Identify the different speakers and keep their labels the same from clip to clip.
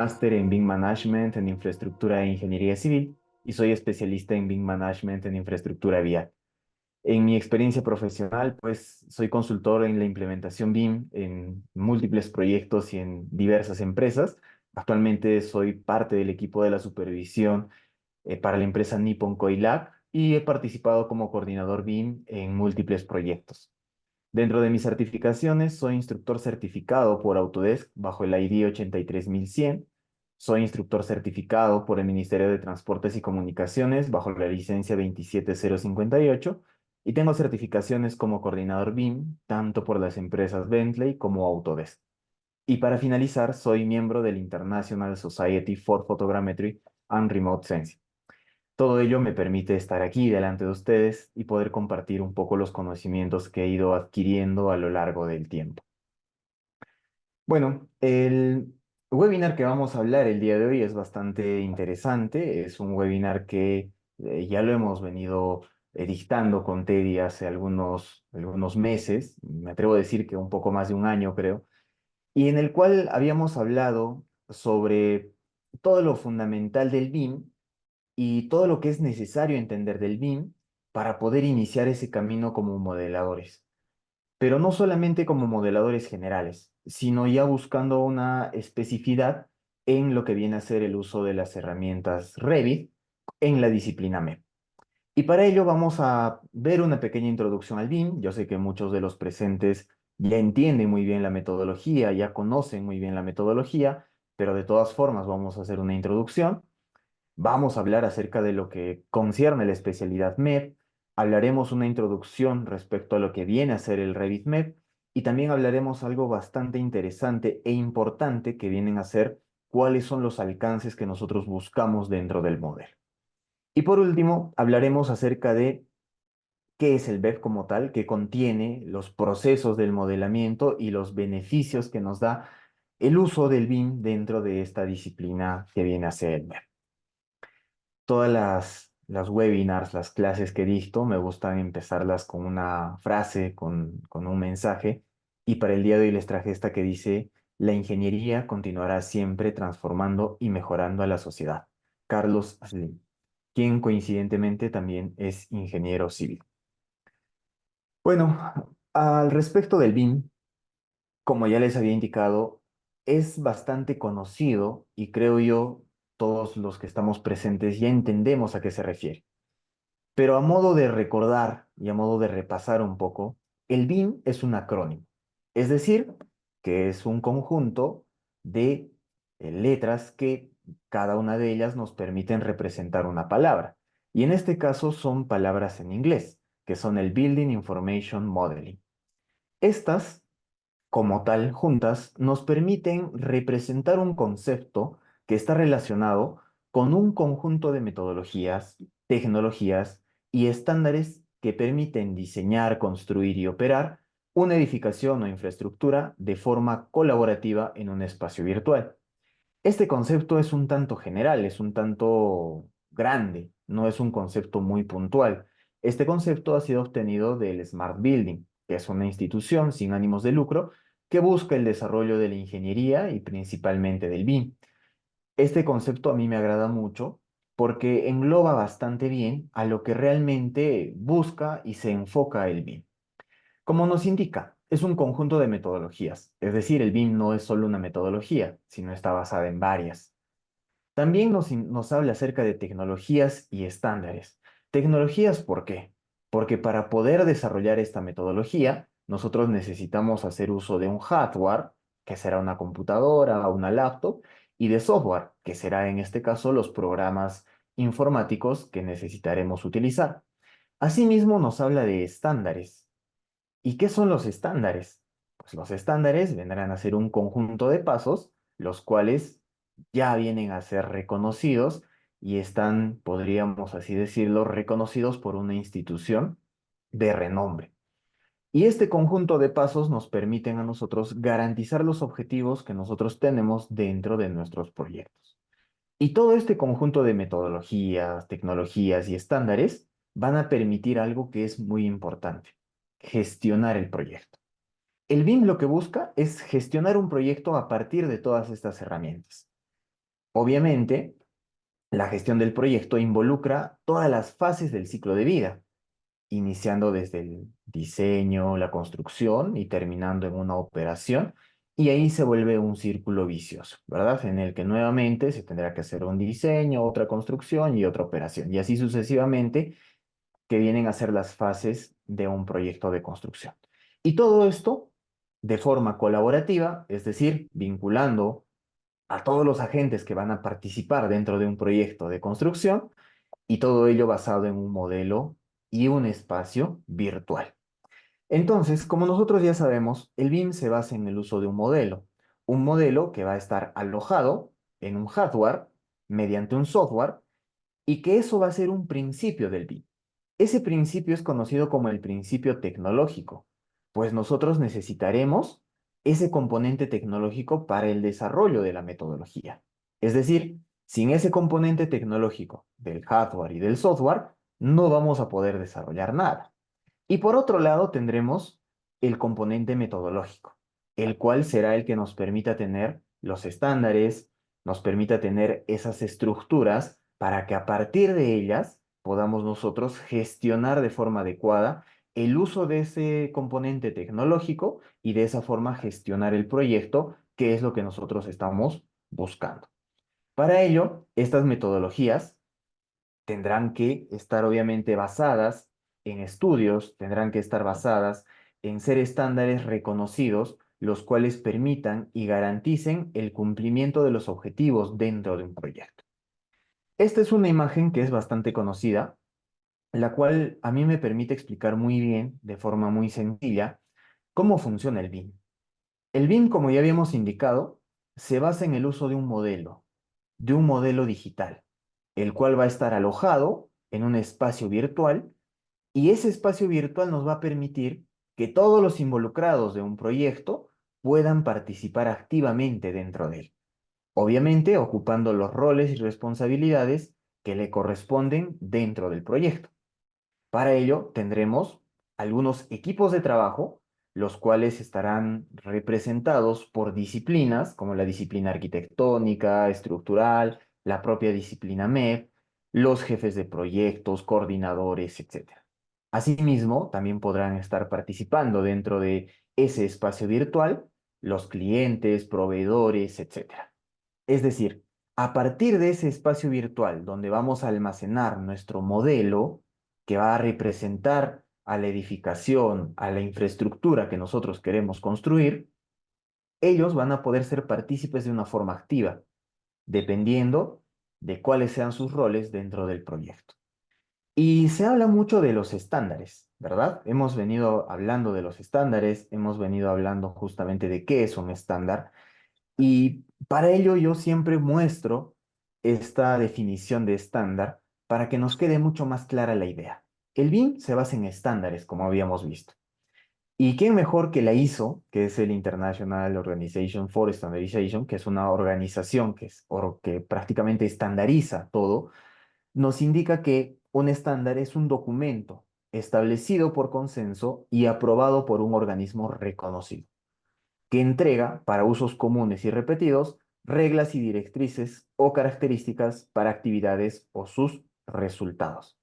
Speaker 1: máster en BIM Management en Infraestructura e Ingeniería Civil y soy especialista en BIM Management en Infraestructura Vial. En mi experiencia profesional, pues soy consultor en la implementación BIM en múltiples proyectos y en diversas empresas. Actualmente soy parte del equipo de la supervisión para la empresa Nippon Coilab y he participado como coordinador BIM en múltiples proyectos. Dentro de mis certificaciones, soy instructor certificado por Autodesk bajo el ID 83100. Soy instructor certificado por el Ministerio de Transportes y Comunicaciones bajo la licencia 27058 y tengo certificaciones como coordinador BIM, tanto por las empresas Bentley como Autodesk. Y para finalizar, soy miembro del International Society for Photogrammetry and Remote Sensing. Todo ello me permite estar aquí delante de ustedes y poder compartir un poco los conocimientos que he ido adquiriendo a lo largo del tiempo. Bueno, el webinar que vamos a hablar el día de hoy es bastante interesante. Es un webinar que ya lo hemos venido dictando con Teddy hace algunos meses, me atrevo a decir que un poco más de un año, creo, y en el cual habíamos hablado sobre todo lo fundamental del BIM y todo lo que es necesario entender del BIM para poder iniciar ese camino como modeladores. Pero no solamente como modeladores generales, sino ya buscando una especificidad en lo que viene a ser el uso de las herramientas Revit en la disciplina MEP. Y para ello vamos a ver una pequeña introducción al BIM. Yo sé que muchos de los presentes ya entienden muy bien la metodología, ya conocen muy bien la metodología, pero de todas formas vamos a hacer una introducción. Vamos a hablar acerca de lo que concierne la especialidad MEP, hablaremos una introducción respecto a lo que viene a ser el Revit MEP y también hablaremos algo bastante interesante e importante que vienen a ser cuáles son los alcances que nosotros buscamos dentro del modelo. Y por último, hablaremos acerca de qué es el BEP como tal, que contiene los procesos del modelamiento y los beneficios que nos da el uso del BIM dentro de esta disciplina que viene a ser el BEP. Todas las webinars, las clases que dicto, me gustan empezarlas con una frase, con un mensaje. Y para el día de hoy les traje esta que dice, la ingeniería continuará siempre transformando y mejorando a la sociedad. Carlos Slim, quien coincidentemente también es ingeniero civil. Bueno, al respecto del BIM, como ya les había indicado, es bastante conocido y creo yo, todos los que estamos presentes ya entendemos a qué se refiere. Pero a modo de recordar y a modo de repasar un poco, el BIM es un acrónimo, es decir, que es un conjunto de letras que cada una de ellas nos permiten representar una palabra. Y en este caso son palabras en inglés, que son el Building Information Modeling. Estas como tal, juntas, nos permiten representar un concepto que está relacionado con un conjunto de metodologías, tecnologías y estándares que permiten diseñar, construir y operar una edificación o infraestructura de forma colaborativa en un espacio virtual. Este concepto es un tanto general, es un tanto grande, no es un concepto muy puntual. Este concepto ha sido obtenido del Smart Building, que es una institución sin ánimos de lucro que busca el desarrollo de la ingeniería y principalmente del BIM. Este concepto a mí me agrada mucho porque engloba bastante bien a lo que realmente busca y se enfoca el BIM. Como nos indica, es un conjunto de metodologías, es decir, el BIM no es solo una metodología, sino está basada en varias. También nos habla acerca de tecnologías y estándares. Tecnologías, ¿por qué? Porque para poder desarrollar esta metodología, nosotros necesitamos hacer uso de un hardware, que será una computadora o una laptop, y de software, que será en este caso los programas informáticos que necesitaremos utilizar. Asimismo, nos habla de estándares. ¿Y qué son los estándares? Pues los estándares vendrán a ser un conjunto de pasos, los cuales ya vienen a ser reconocidos y están, podríamos así decirlo, reconocidos por una institución de renombre. Y este conjunto de pasos nos permiten a nosotros garantizar los objetivos que nosotros tenemos dentro de nuestros proyectos. Y todo este conjunto de metodologías, tecnologías y estándares van a permitir algo que es muy importante, gestionar el proyecto. El BIM lo que busca es gestionar un proyecto a partir de todas estas herramientas. Obviamente, la gestión del proyecto involucra todas las fases del ciclo de vida, iniciando desde el diseño, la construcción y terminando en una operación. Y ahí se vuelve un círculo vicioso, ¿verdad? En el que nuevamente se tendrá que hacer un diseño, otra construcción y otra operación. Y así sucesivamente, que vienen a ser las fases de un proyecto de construcción. Y todo esto de forma colaborativa, es decir, vinculando a todos los agentes que van a participar dentro de un proyecto de construcción, y todo ello basado en un modelo y un espacio virtual. Entonces, como nosotros ya sabemos, el BIM se basa en el uso de un modelo que va a estar alojado en un hardware mediante un software, y que eso va a ser un principio del BIM. Ese principio es conocido como el principio tecnológico, pues nosotros necesitaremos ese componente tecnológico para el desarrollo de la metodología. Es decir, sin ese componente tecnológico del hardware y del software, no vamos a poder desarrollar nada. Y por otro lado tendremos el componente metodológico, el cual será el que nos permita tener los estándares, nos permita tener esas estructuras para que a partir de ellas podamos nosotros gestionar de forma adecuada el uso de ese componente tecnológico y de esa forma gestionar el proyecto, que es lo que nosotros estamos buscando. Para ello, estas metodologías tendrán que estar obviamente basadas en estudios, tendrán que estar basadas en ser estándares reconocidos, los cuales permitan y garanticen el cumplimiento de los objetivos dentro de un proyecto. Esta es una imagen que es bastante conocida, la cual a mí me permite explicar muy bien, de forma muy sencilla, cómo funciona el BIM. El BIM, como ya habíamos indicado, se basa en el uso de un modelo digital, el cual va a estar alojado en un espacio virtual, y ese espacio virtual nos va a permitir que todos los involucrados de un proyecto puedan participar activamente dentro de él, obviamente ocupando los roles y responsabilidades que le corresponden dentro del proyecto. Para ello tendremos algunos equipos de trabajo, los cuales estarán representados por disciplinas como la disciplina arquitectónica, estructural, la propia disciplina MEP, los jefes de proyectos, coordinadores, etcétera. Asimismo, también podrán estar participando dentro de ese espacio virtual los clientes, proveedores, etcétera. Es decir, a partir de ese espacio virtual donde vamos a almacenar nuestro modelo, que va a representar a la edificación, a la infraestructura que nosotros queremos construir, ellos van a poder ser partícipes de una forma activa, dependiendo de cuáles sean sus roles dentro del proyecto. Y se habla mucho de los estándares, ¿verdad? Hemos venido hablando de los estándares, hemos venido hablando justamente de qué es un estándar, y para ello yo siempre muestro esta definición de estándar para que nos quede mucho más clara la idea. El BIM se basa en estándares, como habíamos visto. ¿Y quién mejor que la ISO, que es el International Organization for Standardization, que es una organización que prácticamente estandariza todo, nos indica que un estándar es un documento establecido por consenso y aprobado por un organismo reconocido, que entrega, para usos comunes y repetidos, reglas y directrices o características para actividades o sus resultados,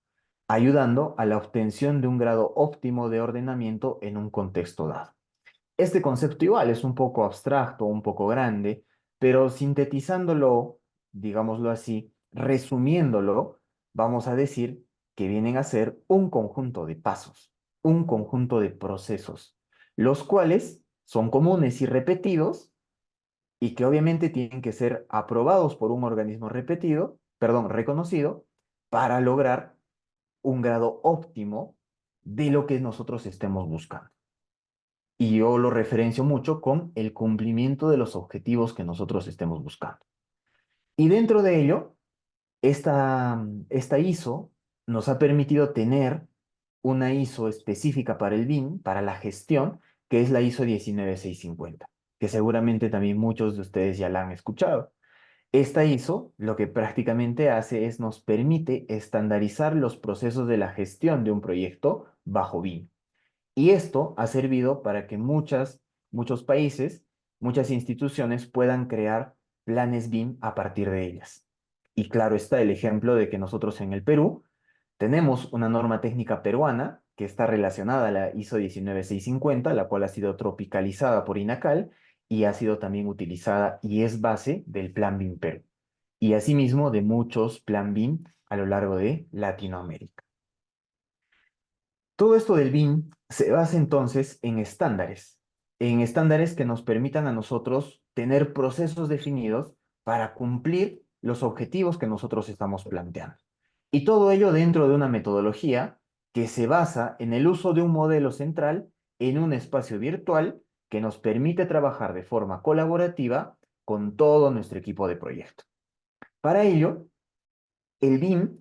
Speaker 1: ayudando a la obtención de un grado óptimo de ordenamiento en un contexto dado. Este concepto igual es un poco abstracto, un poco grande, pero sintetizándolo, digámoslo así, resumiéndolo, vamos a decir que vienen a ser un conjunto de pasos, un conjunto de procesos, los cuales son comunes y repetidos, y que obviamente tienen que ser aprobados por un organismo reconocido, para lograr un grado óptimo de lo que nosotros estemos buscando. Y yo lo referencio mucho con el cumplimiento de los objetivos que nosotros estemos buscando. Y dentro de ello, esta ISO nos ha permitido tener una ISO específica para el BIM, para la gestión, que es la ISO 19650, que seguramente también muchos de ustedes ya la han escuchado. Esta ISO lo que prácticamente hace es nos permite estandarizar los procesos de la gestión de un proyecto bajo BIM. Y esto ha servido para que muchos países, muchas instituciones puedan crear planes BIM a partir de ellas. Y claro está el ejemplo de que nosotros en el Perú tenemos una norma técnica peruana que está relacionada a la ISO 19650, la cual ha sido tropicalizada por INACAL y ha sido también utilizada y es base del Plan BIM Perú. Y asimismo de muchos Plan BIM a lo largo de Latinoamérica. Todo esto del BIM se basa entonces en estándares que nos permitan a nosotros tener procesos definidos para cumplir los objetivos que nosotros estamos planteando. Y todo ello dentro de una metodología que se basa en el uso de un modelo central en un espacio virtual que nos permite trabajar de forma colaborativa con todo nuestro equipo de proyecto. Para ello, el BIM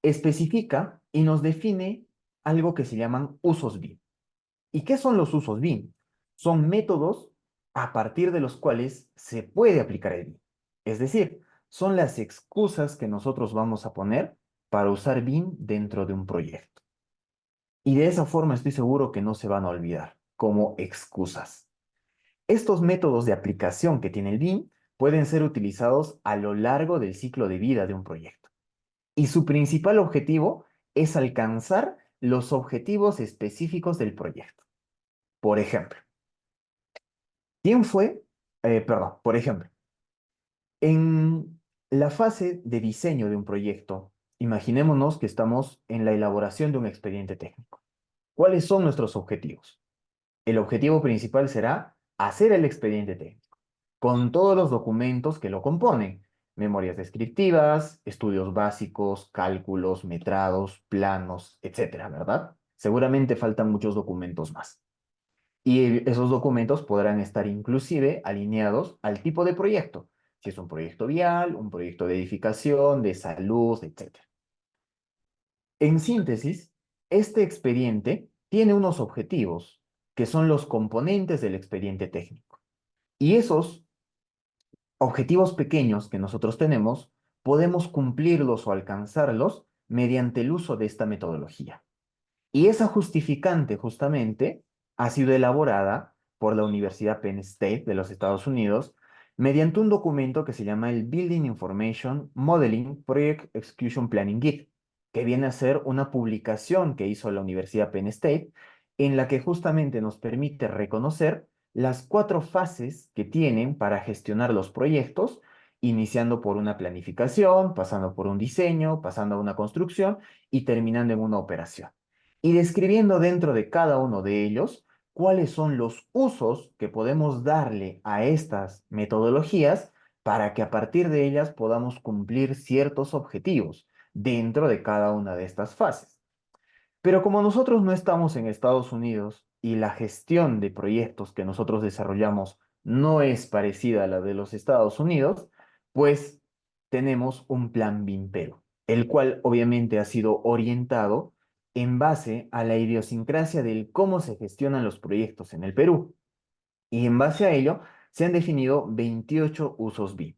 Speaker 1: especifica y nos define algo que se llaman usos BIM. ¿Y qué son los usos BIM? Son métodos a partir de los cuales se puede aplicar el BIM. Es decir, son las excusas que nosotros vamos a poner para usar BIM dentro de un proyecto. Y de esa forma estoy seguro que no se van a olvidar como excusas. Estos métodos de aplicación que tiene el BIM pueden ser utilizados a lo largo del ciclo de vida de un proyecto. Y su principal objetivo es alcanzar los objetivos específicos del proyecto. Por ejemplo, por ejemplo, en la fase de diseño de un proyecto, imaginémonos que estamos en la elaboración de un expediente técnico. ¿Cuáles son nuestros objetivos? El objetivo principal será hacer el expediente técnico, con todos los documentos que lo componen, memorias descriptivas, estudios básicos, cálculos, metrados, planos, etcétera, ¿verdad? Seguramente faltan muchos documentos más. Y esos documentos podrán estar inclusive alineados al tipo de proyecto, si es un proyecto vial, un proyecto de edificación, de salud, etcétera. En síntesis, este expediente tiene unos objetivos que son los componentes del expediente técnico. Y esos objetivos pequeños que nosotros tenemos, podemos cumplirlos o alcanzarlos mediante el uso de esta metodología. Y esa justificante justamente ha sido elaborada por la Universidad Penn State de los Estados Unidos mediante un documento que se llama el Building Information Modeling Project Execution Planning Guide, que viene a ser una publicación que hizo la Universidad Penn State en la que justamente nos permite reconocer las 4 fases que tienen para gestionar los proyectos, iniciando por una planificación, pasando por un diseño, pasando a una construcción y terminando en una operación y describiendo dentro de cada uno de ellos cuáles son los usos que podemos darle a estas metodologías para que a partir de ellas podamos cumplir ciertos objetivos dentro de cada una de estas fases. Pero como nosotros no estamos en Estados Unidos y la gestión de proyectos que nosotros desarrollamos no es parecida a la de los Estados Unidos, pues tenemos un plan BIMPERO, el cual obviamente ha sido orientado en base a la idiosincrasia del cómo se gestionan los proyectos en el Perú. Y en base a ello se han definido 28 usos BIM,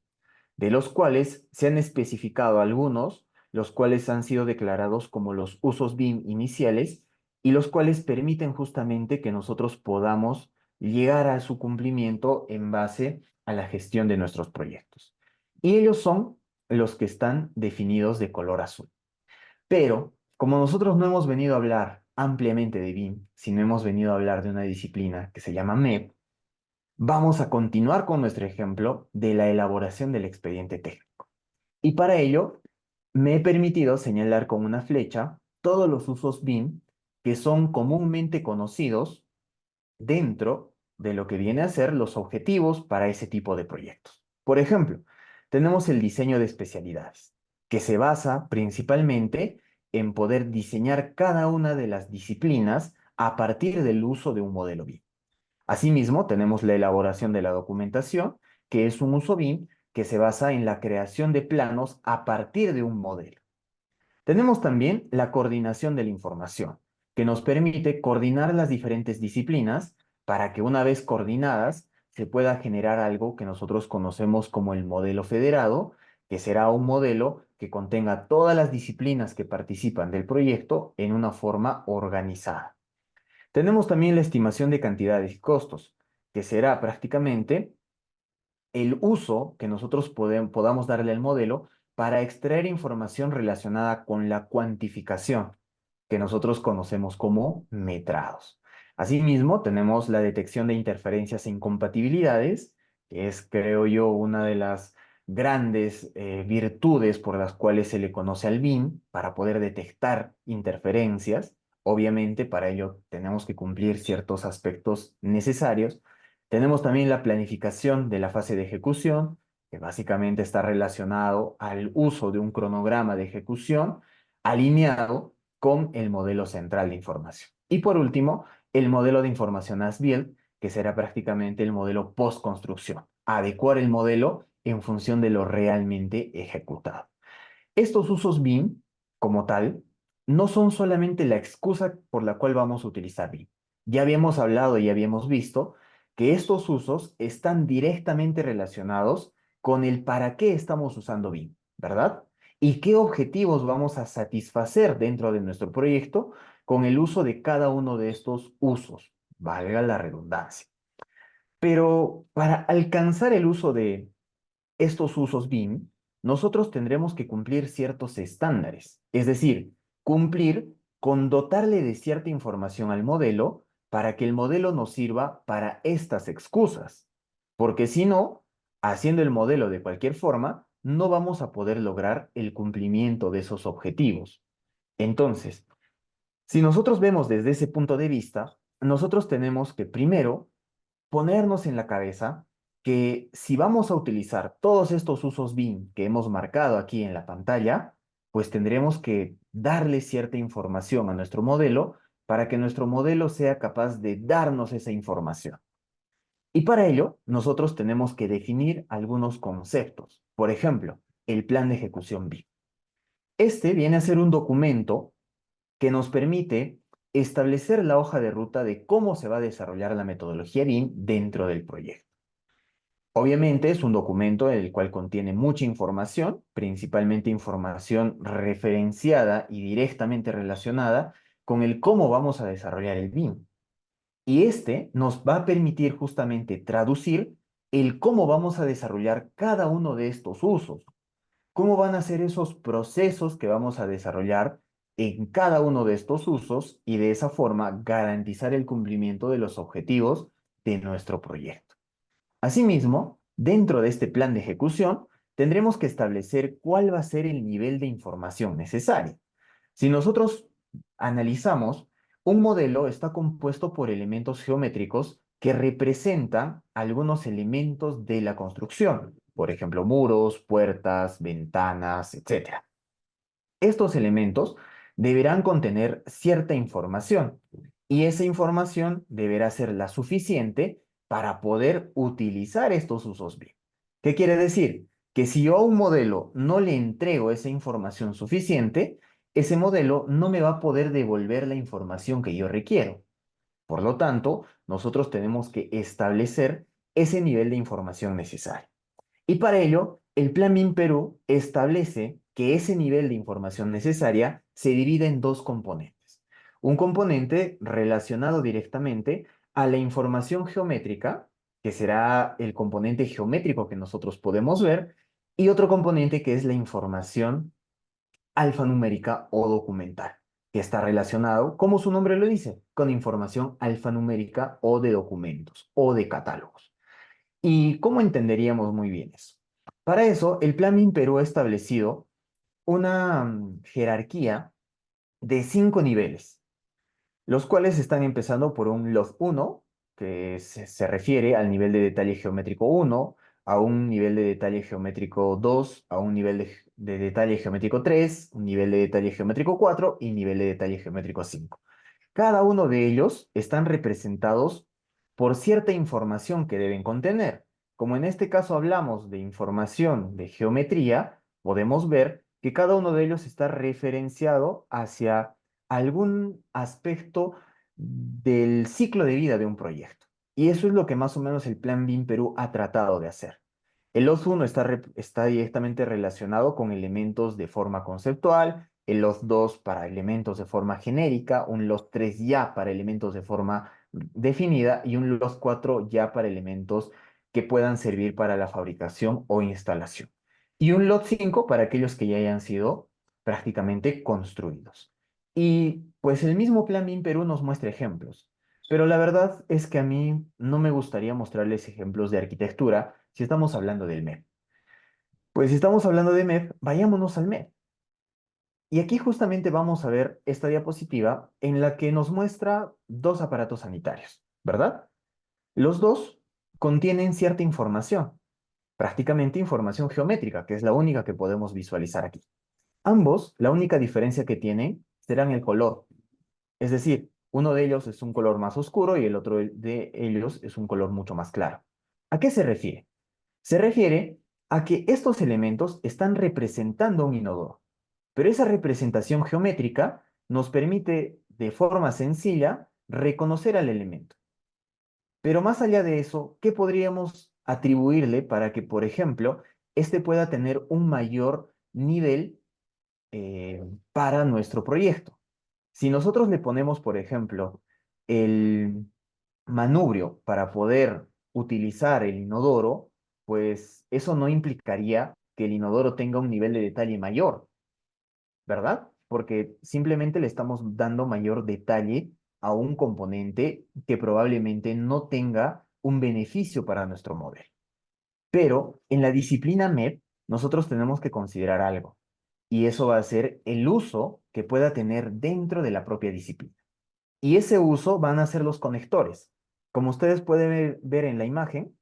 Speaker 1: de los cuales se han especificado algunos, los cuales han sido declarados como los usos BIM iniciales y los cuales permiten justamente que nosotros podamos llegar a su cumplimiento en base a la gestión de nuestros proyectos. Y ellos son los que están definidos de color azul. Pero, como nosotros no hemos venido a hablar ampliamente de BIM, sino hemos venido a hablar de una disciplina que se llama MEP, vamos a continuar con nuestro ejemplo de la elaboración del expediente técnico. Y para ello, me he permitido señalar con una flecha todos los usos BIM que son comúnmente conocidos dentro de lo que viene a ser los objetivos para ese tipo de proyectos. Por ejemplo, tenemos el diseño de especialidades, que se basa principalmente en poder diseñar cada una de las disciplinas a partir del uso de un modelo BIM. Asimismo, tenemos la elaboración de la documentación, que es un uso BIM que se basa en la creación de planos a partir de un modelo. Tenemos también la coordinación de la información, que nos permite coordinar las diferentes disciplinas para que una vez coordinadas se pueda generar algo que nosotros conocemos como el modelo federado, que será un modelo que contenga todas las disciplinas que participan del proyecto en una forma organizada. Tenemos también la estimación de cantidades y costos, que será prácticamente el uso que nosotros podamos darle al modelo para extraer información relacionada con la cuantificación, que nosotros conocemos como metrados. Asimismo, tenemos la detección de interferencias e incompatibilidades, que es, creo yo, una de las grandes virtudes por las cuales se le conoce al BIM para poder detectar interferencias. Obviamente, para ello tenemos que cumplir ciertos aspectos necesarios. Tenemos también la planificación de la fase de ejecución, que básicamente está relacionado al uso de un cronograma de ejecución alineado con el modelo central de información. Y por último, el modelo de información as-built, que será prácticamente el modelo post-construcción, adecuar el modelo en función de lo realmente ejecutado. Estos usos BIM, como tal, no son solamente la excusa por la cual vamos a utilizar BIM. Ya habíamos hablado y habíamos visto que estos usos están directamente relacionados con el para qué estamos usando BIM, ¿verdad? Y qué objetivos vamos a satisfacer dentro de nuestro proyecto con el uso de cada uno de estos usos, valga la redundancia. Pero para alcanzar el uso de estos usos BIM, nosotros tendremos que cumplir ciertos estándares, es decir, cumplir con dotarle de cierta información al modelo para que el modelo nos sirva para estas excusas. Porque si no, haciendo el modelo de cualquier forma, no vamos a poder lograr el cumplimiento de esos objetivos. Entonces, si nosotros vemos desde ese punto de vista, nosotros tenemos que primero ponernos en la cabeza que si vamos a utilizar todos estos usos BIM que hemos marcado aquí en la pantalla, pues tendremos que darle cierta información a nuestro modelo para que nuestro modelo sea capaz de darnos esa información. Y para ello, nosotros tenemos que definir algunos conceptos. Por ejemplo, el plan de ejecución BIM. Este viene a ser un documento que nos permite establecer la hoja de ruta de cómo se va a desarrollar la metodología BIM dentro del proyecto. Obviamente es un documento el cual contiene mucha información, principalmente información referenciada y directamente relacionada con el cómo vamos a desarrollar el BIM. Y este nos va a permitir justamente traducir el cómo vamos a desarrollar cada uno de estos usos, cómo van a ser esos procesos que vamos a desarrollar en cada uno de estos usos y de esa forma garantizar el cumplimiento de los objetivos de nuestro proyecto. Asimismo, dentro de este plan de ejecución, tendremos que establecer cuál va a ser el nivel de información necesario. Si nosotros analizamos, un modelo está compuesto por elementos geométricos que representan algunos elementos de la construcción, por ejemplo, muros, puertas, ventanas, etc. Estos elementos deberán contener cierta información y esa información deberá ser la suficiente para poder utilizar estos usos BIM. ¿Qué quiere decir? Que si yo a un modelo no le entrego esa información suficiente, ese modelo no me va a poder devolver la información que yo requiero. Por lo tanto, nosotros tenemos que establecer ese nivel de información necesario. Y para ello, el Plan BIM Perú establece que ese nivel de información necesaria se divide en dos componentes. Un componente relacionado directamente a la información geométrica, que será el componente geométrico que nosotros podemos ver, y otro componente que es la información alfanumérica o documental, que está relacionado, como su nombre lo dice, con información alfanumérica o de documentos o de catálogos. ¿Y cómo entenderíamos muy bien eso? Para eso, el Plan BIM Perú ha establecido una jerarquía de 5 niveles, los cuales están empezando por un LOD 1, que se refiere al nivel de detalle geométrico 1, a un nivel de detalle geométrico 2, a un nivel de detalle geométrico 3, un nivel de detalle geométrico 4 y nivel de detalle geométrico 5. Cada uno de ellos están representados por cierta información que deben contener. Como en este caso hablamos de información de geometría, podemos ver que cada uno de ellos está referenciado hacia algún aspecto del ciclo de vida de un proyecto. Y eso es lo que más o menos el Plan BIM Perú ha tratado de hacer. El OS 1 está directamente relacionado con elementos de forma conceptual, el LOS 2 para elementos de forma genérica, un LOS 3 ya para elementos de forma definida y un LOS 4 ya para elementos que puedan servir para la fabricación o instalación. Y un lot 5 para aquellos que ya hayan sido prácticamente construidos. Y pues el mismo Plan BIM Perú nos muestra ejemplos. Pero la verdad es que a mí no me gustaría mostrarles ejemplos de arquitectura si estamos hablando del MEP. Pues si estamos hablando de MEP, vayámonos al MEP. Y aquí justamente vamos a ver esta diapositiva en la que nos muestra dos aparatos sanitarios, ¿verdad? Los dos contienen cierta información, prácticamente información geométrica, que es la única que podemos visualizar aquí. Ambos, la única diferencia que tienen será en el color. Es decir, uno de ellos es un color más oscuro y el otro de ellos es un color mucho más claro. ¿A qué se refiere? Se refiere a que estos elementos están representando un inodoro, pero esa representación geométrica nos permite de forma sencilla reconocer al elemento. Pero más allá de eso, ¿qué podríamos atribuirle para que, por ejemplo, este pueda tener un mayor nivel para nuestro proyecto? Si nosotros le ponemos, por ejemplo, el manubrio para poder utilizar el inodoro, pues eso no implicaría que el inodoro tenga un nivel de detalle mayor, ¿verdad? Porque simplemente le estamos dando mayor detalle a un componente que probablemente no tenga un beneficio para nuestro modelo. Pero en la disciplina MEP, nosotros tenemos que considerar algo, y eso va a ser el uso que pueda tener dentro de la propia disciplina. Y ese uso van a ser los conectores. Como ustedes pueden ver en la imagen,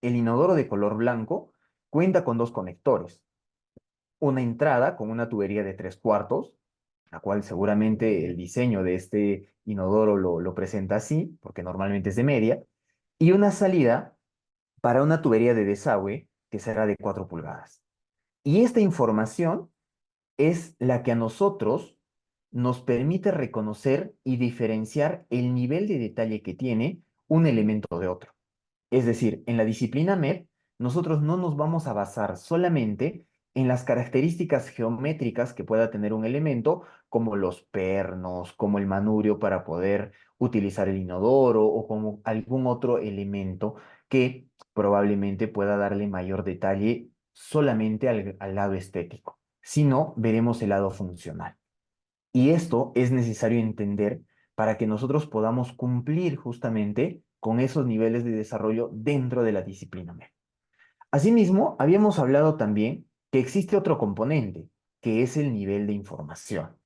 Speaker 1: el inodoro de color blanco cuenta con dos conectores. Una entrada con una tubería de 3/4, la cual seguramente el diseño de este inodoro lo presenta así, porque normalmente es de media, y una salida para una tubería de desagüe que será de 4 pulgadas. Y esta información es la que a nosotros nos permite reconocer y diferenciar el nivel de detalle que tiene un elemento de otro. Es decir, en la disciplina MEP, nosotros no nos vamos a basar solamente en las características geométricas que pueda tener un elemento, como los pernos, como el manubrio para poder utilizar el inodoro o como algún otro elemento que probablemente pueda darle mayor detalle solamente al lado estético, sino veremos el lado funcional. Y esto es necesario entender para que nosotros podamos cumplir justamente con esos niveles de desarrollo dentro de la disciplina MEP. Asimismo, habíamos hablado también que existe otro componente, que es el nivel de información.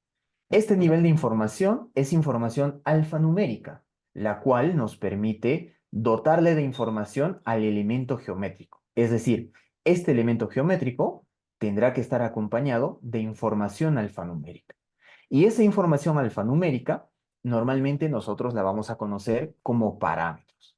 Speaker 1: Este nivel de información es información alfanumérica, la cual nos permite dotarle de información al elemento geométrico. Es decir, este elemento geométrico tendrá que estar acompañado de información alfanumérica. Y esa información alfanumérica, normalmente nosotros la vamos a conocer como parámetros.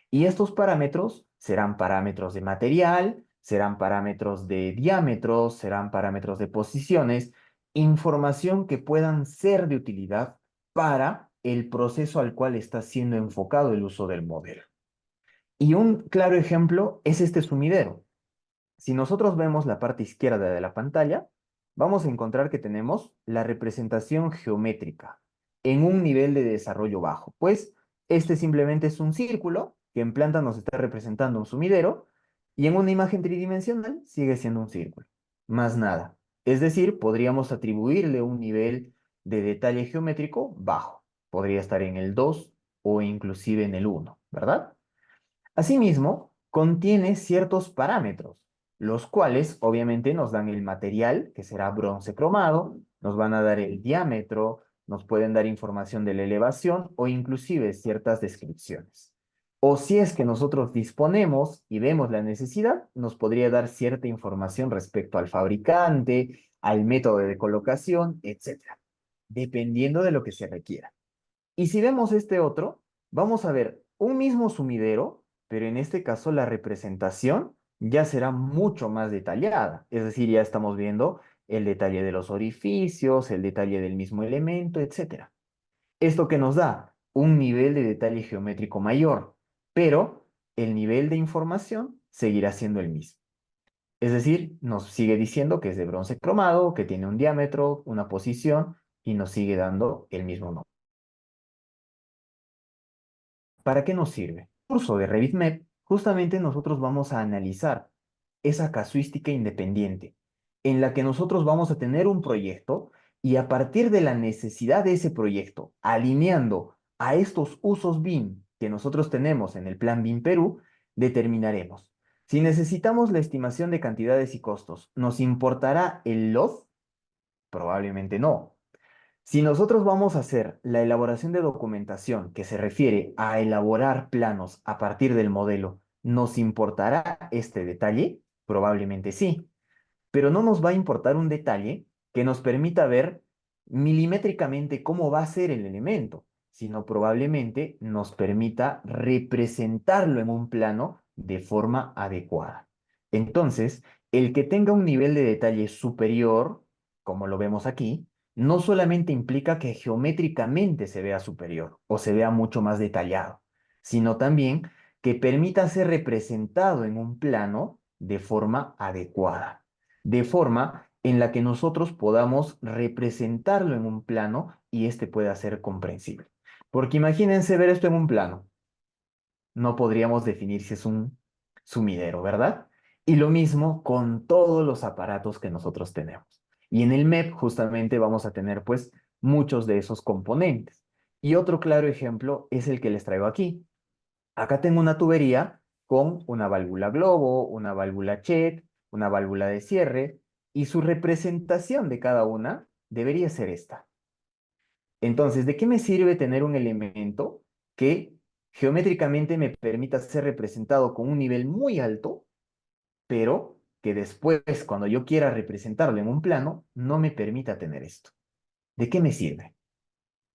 Speaker 1: Y estos parámetros serán parámetros de material, serán parámetros de diámetros, serán parámetros de posiciones, información que puedan ser de utilidad para el proceso al cual está siendo enfocado el uso del modelo. Y un claro ejemplo es este sumidero. Si nosotros vemos la parte izquierda de la pantalla, vamos a encontrar que tenemos la representación geométrica en un nivel de desarrollo bajo. Pues este simplemente es un círculo que en planta nos está representando un sumidero y en una imagen tridimensional sigue siendo un círculo. Más nada. Es decir, podríamos atribuirle un nivel de detalle geométrico bajo. Podría estar en el 2 o inclusive en el 1, ¿verdad? Asimismo, contiene ciertos parámetros, los cuales obviamente nos dan el material, que será bronce cromado, nos van a dar el diámetro, nos pueden dar información de la elevación o inclusive ciertas descripciones. O si es que nosotros disponemos y vemos la necesidad, nos podría dar cierta información respecto al fabricante, al método de colocación, etcétera, dependiendo de lo que se requiera. Y si vemos este otro, vamos a ver un mismo sumidero, pero en este caso la representación ya será mucho más detallada. Es decir, ya estamos viendo el detalle de los orificios, el detalle del mismo elemento, etcétera. Esto que nos da un nivel de detalle geométrico mayor, pero el nivel de información seguirá siendo el mismo. Es decir, nos sigue diciendo que es de bronce cromado, que tiene un diámetro, una posición y nos sigue dando el mismo nombre. ¿Para qué nos sirve? El curso de RevitMap justamente nosotros vamos a analizar esa casuística independiente, en la que nosotros vamos a tener un proyecto y a partir de la necesidad de ese proyecto, alineando a estos usos BIM que nosotros tenemos en el Plan BIM Perú, determinaremos. Si necesitamos la estimación de cantidades y costos, ¿nos importará el loss? Probablemente no. Si nosotros vamos a hacer la elaboración de documentación que se refiere a elaborar planos a partir del modelo, ¿nos importará este detalle? Probablemente sí, pero no nos va a importar un detalle que nos permita ver milimétricamente cómo va a ser el elemento, sino probablemente nos permita representarlo en un plano de forma adecuada. Entonces, el que tenga un nivel de detalle superior, como lo vemos aquí, no solamente implica que geométricamente se vea superior o se vea mucho más detallado, sino también que permita ser representado en un plano de forma adecuada, de forma en la que nosotros podamos representarlo en un plano y este pueda ser comprensible. Porque imagínense ver esto en un plano, no podríamos definir si es un sumidero, ¿verdad? Y lo mismo con todos los aparatos que nosotros tenemos. Y en el MEP justamente vamos a tener pues muchos de esos componentes. Y otro claro ejemplo es el que les traigo aquí. Acá tengo una tubería con una válvula globo, una válvula check, una válvula de cierre, y su representación de cada una debería ser esta. Entonces, ¿de qué me sirve tener un elemento que geométricamente me permita ser representado con un nivel muy alto, pero que después, cuando yo quiera representarlo en un plano, no me permita tener esto? ¿De qué me sirve?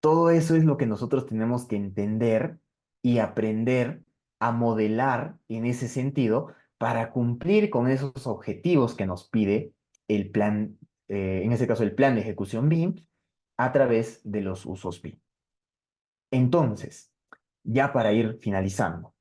Speaker 1: Todo eso es lo que nosotros tenemos que entender y aprender a modelar en ese sentido para cumplir con esos objetivos que nos pide el plan, en este caso el plan de ejecución BIM, a través de los usos BIM. Entonces, ya para ir finalizando,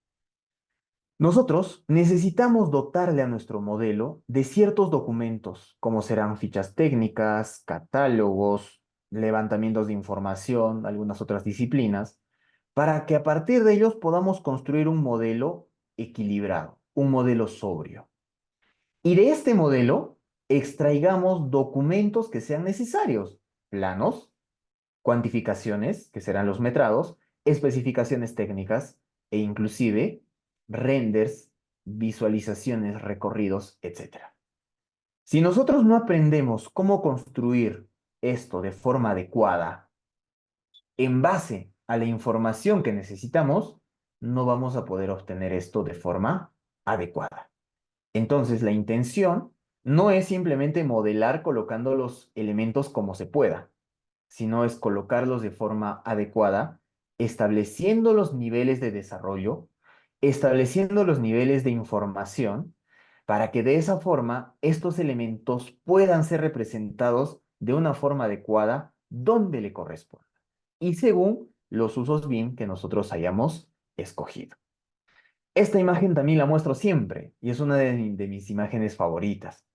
Speaker 1: nosotros necesitamos dotarle a nuestro modelo de ciertos documentos, como serán fichas técnicas, catálogos, levantamientos de información, algunas otras disciplinas, para que a partir de ellos podamos construir un modelo equilibrado, un modelo sobrio. Y de este modelo extraigamos documentos que sean necesarios, planos, cuantificaciones, que serán los metrados, especificaciones técnicas e inclusive renders, visualizaciones, recorridos, etcétera. Si nosotros no aprendemos cómo construir esto de forma adecuada en base a la información que necesitamos, no vamos a poder obtener esto de forma adecuada. Entonces, la intención no es simplemente modelar colocando los elementos como se pueda, sino es colocarlos de forma adecuada, estableciendo los niveles de desarrollo, estableciendo los niveles de información, para que de esa forma estos elementos puedan ser representados de una forma adecuada donde le corresponda y según los usos BIM que nosotros hayamos escogido. Esta imagen también la muestro siempre y es una de mis imágenes favoritas,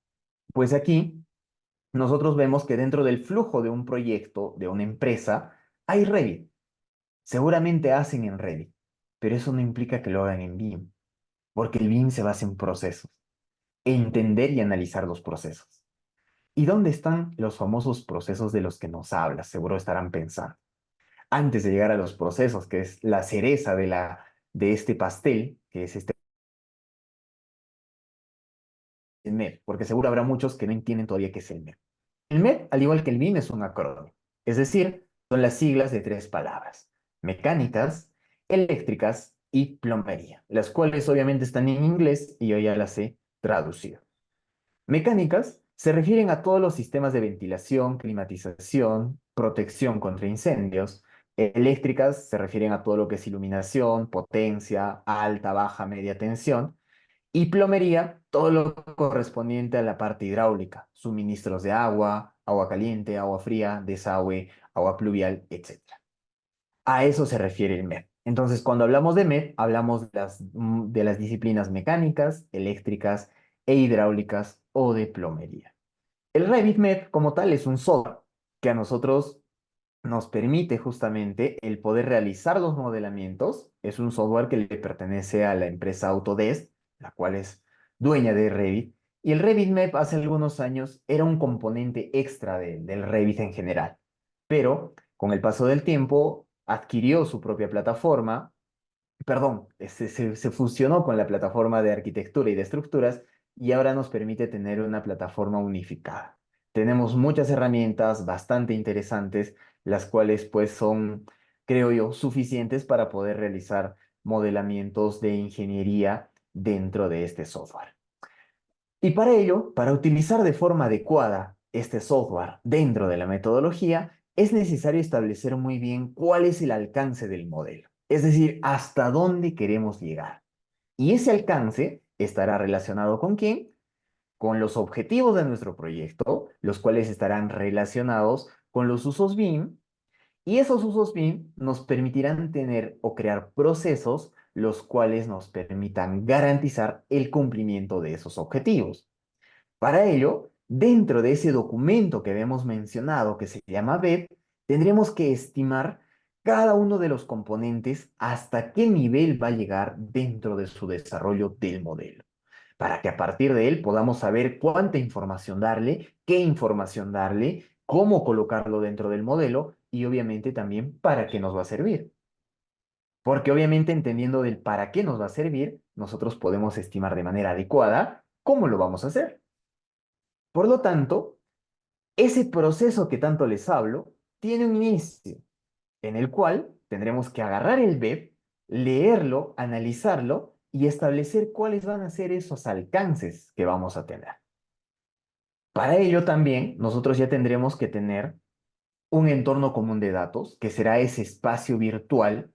Speaker 1: pues aquí nosotros vemos que dentro del flujo de un proyecto, de una empresa, hay Revit. Seguramente hacen en Revit, pero eso no implica que lo hagan en BIM, porque el BIM se basa en procesos, entender y analizar los procesos. ¿Y dónde están los famosos procesos de los que nos hablas? Seguro estarán pensando. Antes de llegar a los procesos, que es la cereza de este pastel, que es este MEP, porque seguro habrá muchos que no entienden todavía qué es el MEP. El MEP, al igual que el BIM, es un acrónimo, es decir, son las siglas de tres palabras: mecánicas, eléctricas y plomería, las cuales obviamente están en inglés y yo ya las he traducido. Mecánicas se refieren a todos los sistemas de ventilación, climatización, protección contra incendios. Eléctricas se refieren a todo lo que es iluminación, potencia, alta, baja, media tensión. Y plomería, todo lo correspondiente a la parte hidráulica, suministros de agua, agua caliente, agua fría, desagüe, agua pluvial, etcétera. A eso se refiere el MEP. Entonces, cuando hablamos de MEP, hablamos de las disciplinas mecánicas, eléctricas e hidráulicas o de plomería. El Revit MEP como tal es un software que a nosotros nos permite justamente el poder realizar los modelamientos. Es un software que le pertenece a la empresa Autodesk, la cual es dueña de Revit. Y el Revit Map hace algunos años era un componente extra del Revit en general. Pero con el paso del tiempo adquirió su propia plataforma, perdón, se fusionó con la plataforma de arquitectura y de estructuras y ahora nos permite tener una plataforma unificada. Tenemos muchas herramientas bastante interesantes, las cuales pues son, creo yo, suficientes para poder realizar modelamientos de ingeniería dentro de este software. Y para ello, para utilizar de forma adecuada este software dentro de la metodología, es necesario establecer muy bien cuál es el alcance del modelo, es decir, hasta dónde queremos llegar. Y ese alcance estará relacionado con quién, con los objetivos de nuestro proyecto, los cuales estarán relacionados con los usos BIM, y esos usos BIM nos permitirán tener o crear procesos los cuales nos permitan garantizar el cumplimiento de esos objetivos. Para ello, dentro de ese documento que habíamos mencionado que se llama BEP, tendremos que estimar cada uno de los componentes hasta qué nivel va a llegar dentro de su desarrollo del modelo, para que a partir de él podamos saber cuánta información darle, qué información darle, cómo colocarlo dentro del modelo y obviamente también para qué nos va a servir. Porque obviamente entendiendo del para qué nos va a servir, nosotros podemos estimar de manera adecuada cómo lo vamos a hacer. Por lo tanto, ese proceso que tanto les hablo tiene un inicio, en el cual tendremos que agarrar el BEP, leerlo, analizarlo y establecer cuáles van a ser esos alcances que vamos a tener. Para ello también nosotros ya tendremos que tener un entorno común de datos, que será ese espacio virtual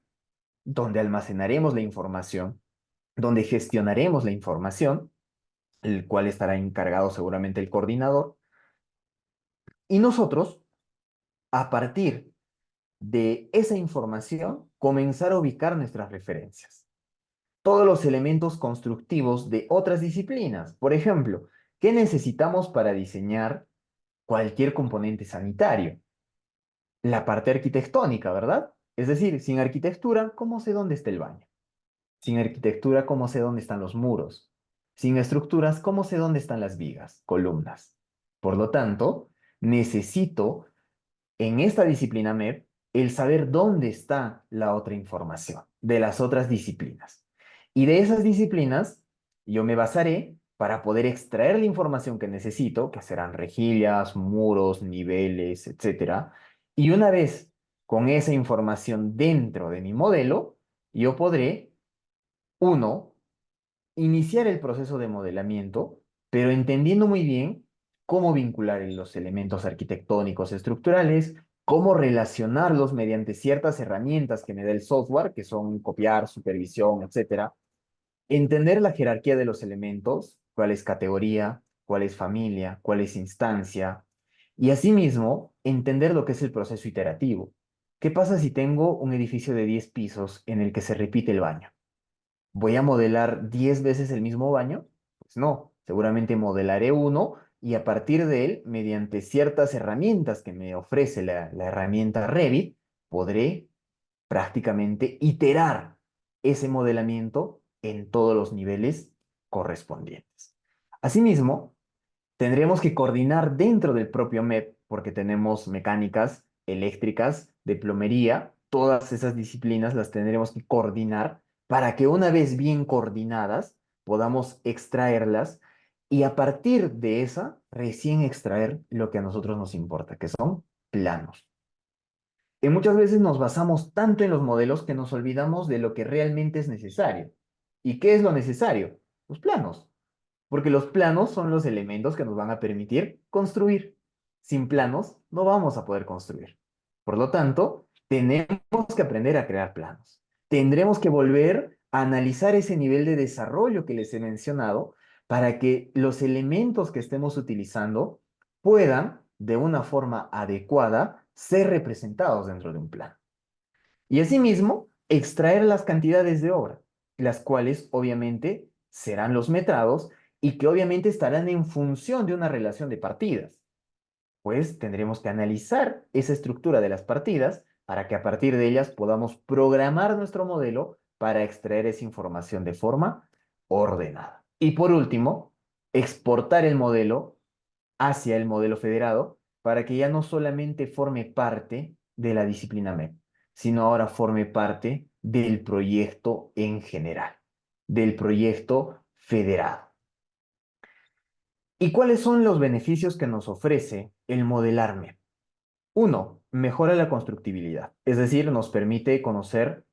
Speaker 1: donde almacenaremos la información, donde gestionaremos la información, el cual estará encargado seguramente el coordinador, y nosotros, a partir de esa información, comenzar a ubicar nuestras referencias. Todos los elementos constructivos de otras disciplinas. Por ejemplo, ¿qué necesitamos para diseñar cualquier componente sanitario? La parte arquitectónica, ¿verdad? Es decir, sin arquitectura, ¿cómo sé dónde está el baño? Sin arquitectura, ¿cómo sé dónde están los muros? Sin estructuras, ¿cómo sé dónde están las vigas, columnas? Por lo tanto, necesito en esta disciplina MEP el saber dónde está la otra información de las otras disciplinas. Y de esas disciplinas yo me basaré para poder extraer la información que necesito, que serán rejillas, muros, niveles, etcétera. Y una vez con esa información dentro de mi modelo, yo podré, uno, iniciar el proceso de modelamiento, pero entendiendo muy bien cómo vincular los elementos arquitectónicos estructurales, cómo relacionarlos mediante ciertas herramientas que me da el software, que son copiar, supervisión, etcétera. Entender la jerarquía de los elementos, cuál es categoría, cuál es familia, cuál es instancia, y asimismo entender lo que es el proceso iterativo. ¿Qué pasa si tengo un edificio de 10 pisos en el que se repite el baño? ¿Voy a modelar 10 veces el mismo baño? Pues no, seguramente modelaré uno y a partir de él, mediante ciertas herramientas que me ofrece la herramienta Revit, podré prácticamente iterar ese modelamiento en todos los niveles correspondientes. Asimismo, tendremos que coordinar dentro del propio MEP, porque tenemos mecánicas, eléctricas, de plomería, todas esas disciplinas las tendremos que coordinar para que una vez bien coordinadas podamos extraerlas y a partir de esa recién extraer lo que a nosotros nos importa, que son planos. Y muchas veces nos basamos tanto en los modelos que nos olvidamos de lo que realmente es necesario. ¿Y qué es lo necesario? Los planos, porque los planos son los elementos que nos van a permitir construir. Sin planos no vamos a poder construir. Por lo tanto, tenemos que aprender a crear planos. Tendremos que volver a analizar ese nivel de desarrollo que les he mencionado para que los elementos que estemos utilizando puedan, de una forma adecuada, ser representados dentro de un plan. Y asimismo, extraer las cantidades de obra, las cuales obviamente serán los metrados y que obviamente estarán en función de una relación de partidas. pues tendremos que analizar esa estructura de las partidas para que a partir de ellas podamos programar nuestro modelo para extraer esa información de forma ordenada. Y por último, exportar el modelo hacia el modelo federado para que ya no solamente forme parte de la disciplina MEP, sino ahora forme parte del proyecto en general, del proyecto federado. ¿Y cuáles son los beneficios que nos ofrece el modelar MEP? Uno, mejora la constructibilidad, es decir, nos permite conocer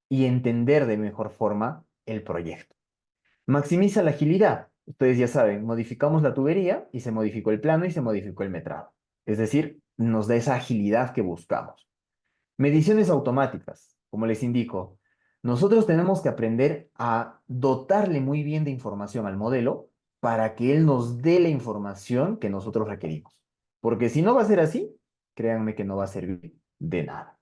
Speaker 1: y entender de mejor forma el proyecto. Maximiza la agilidad. Ustedes ya saben, modificamos la tubería y se modificó el plano y se modificó el metrado. Es decir, nos da esa agilidad que buscamos. Mediciones automáticas, como les indico, nosotros tenemos que aprender a dotarle muy bien de información al modelo para que él nos dé la información que nosotros requerimos. Porque si no va a ser así, créanme que no va a servir de nada.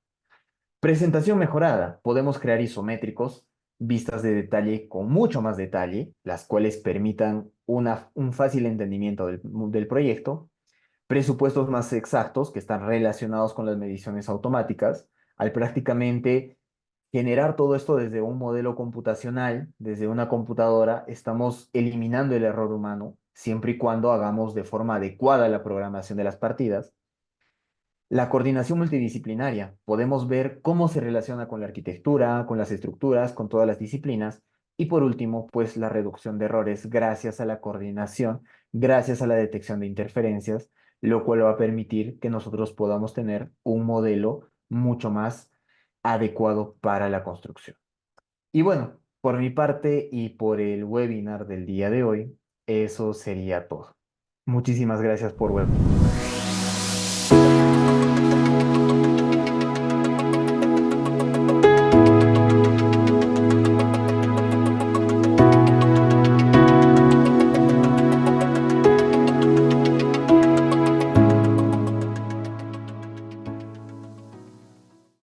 Speaker 1: Presentación mejorada. Podemos crear isométricos, vistas de detalle con mucho más detalle, las cuales permitan un fácil entendimiento del proyecto. Presupuestos más exactos que están relacionados con las mediciones automáticas, al prácticamente generar todo esto desde un modelo computacional, desde una computadora, estamos eliminando el error humano, siempre y cuando hagamos de forma adecuada la programación de las partidas. La coordinación multidisciplinaria. Podemos ver cómo se relaciona con la arquitectura, con las estructuras, con todas las disciplinas. Y por último, pues la reducción de errores gracias a la coordinación, gracias a la detección de interferencias, lo cual va a permitir que nosotros podamos tener un modelo mucho más adecuado para la construcción. Y bueno, por mi parte y por el webinar del día de hoy, eso sería todo. Muchísimas gracias por ver.